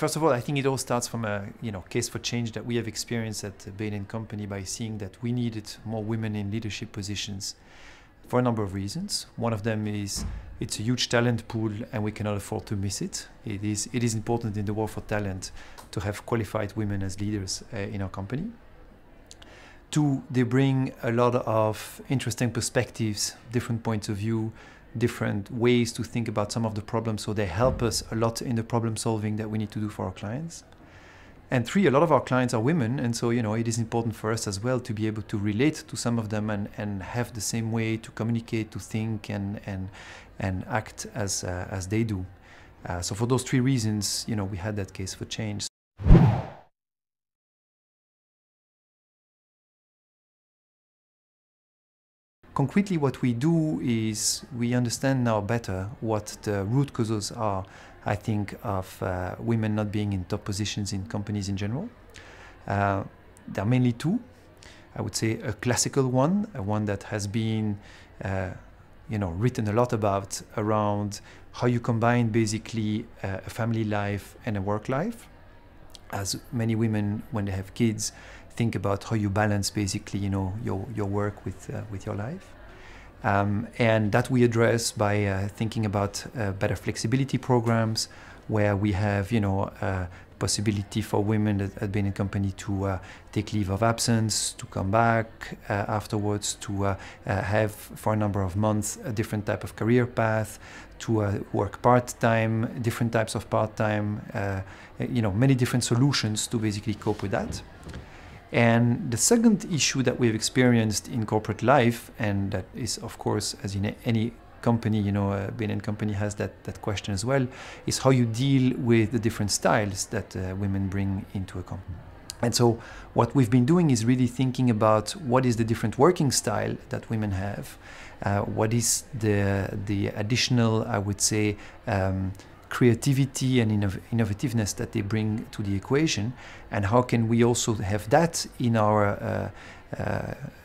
First of all, I think it all starts from a case for change that we have experienced at Bain & Company by seeing that we needed more women in leadership positions for a number of reasons. One of them is it's a huge talent pool and we cannot afford to miss it. It is important in the war for talent to have qualified women as leaders in our company. Two, they bring a lot of interesting perspectives, different points of view, different ways to think about some of the problems, so they help us a lot in the problem solving that we need to do for our clients. And three, a lot of our clients are women, and so it is important for us as well to be able to relate to some of them and have the same way to communicate, to think and act as they do. So for those three reasons, we had that case for change. Concretely, what we do is we understand now better what the root causes are, I think, of women not being in top positions in companies in general. There are mainly two. I would say a classical one that has been written a lot about around how you combine basically a family life and a work life. As many women, when they have kids, think about how you balance basically your work with your life, and that we address by thinking about better flexibility programs where we have possibility for women at Bain & Company to take leave of absence, to come back afterwards, to have for a number of months a different type of career path, to work part-time, different types of part-time, many different solutions to basically cope with that. And the second issue that we've experienced in corporate life, and that is of course, as in any company, Bain & Company has that question as well, is how you deal with the different styles that women bring into a company. And so what we've been doing is really thinking about what is the different working style that women have, what is the additional, I would say, creativity and innovativeness that they bring to the equation, and how can we also have that in our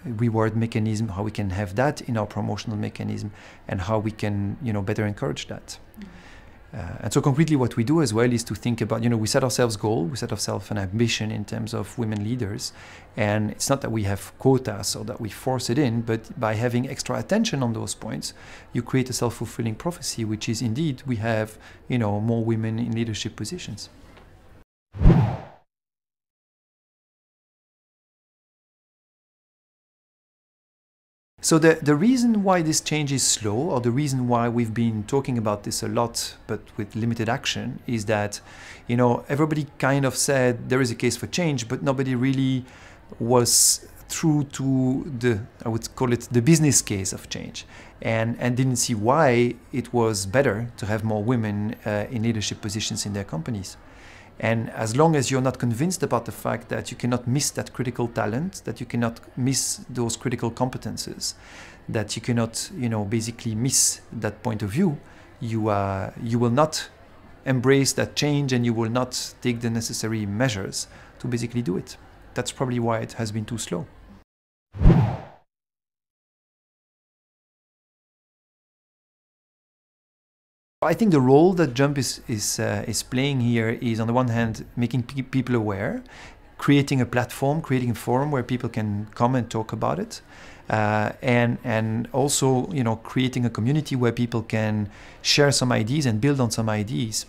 reward mechanism, how we can have that in our promotional mechanism, and how we can better encourage that. And so concretely what we do as well is to think about, we set ourselves goals, we set ourselves an ambition in terms of women leaders, and it's not that we have quotas or that we force it in, but by having extra attention on those points, you create a self-fulfilling prophecy, which is indeed we have more women in leadership positions. So the reason why this change is slow, or the reason why we've been talking about this a lot but with limited action, is that everybody kind of said there is a case for change, but nobody really was true to I would call it the business case of change, and didn't see why it was better to have more women in leadership positions in their companies. And as long as you're not convinced about the fact that you cannot miss that critical talent, that you cannot miss those critical competences, that you cannot, basically miss that point of view, you will not embrace that change, and you will not take the necessary measures to basically do it. That's probably why it has been too slow. I think the role that Jump is playing here is, on the one hand, making people aware, creating a platform, creating a forum where people can come and talk about it, and also creating a community where people can share some ideas and build on some ideas.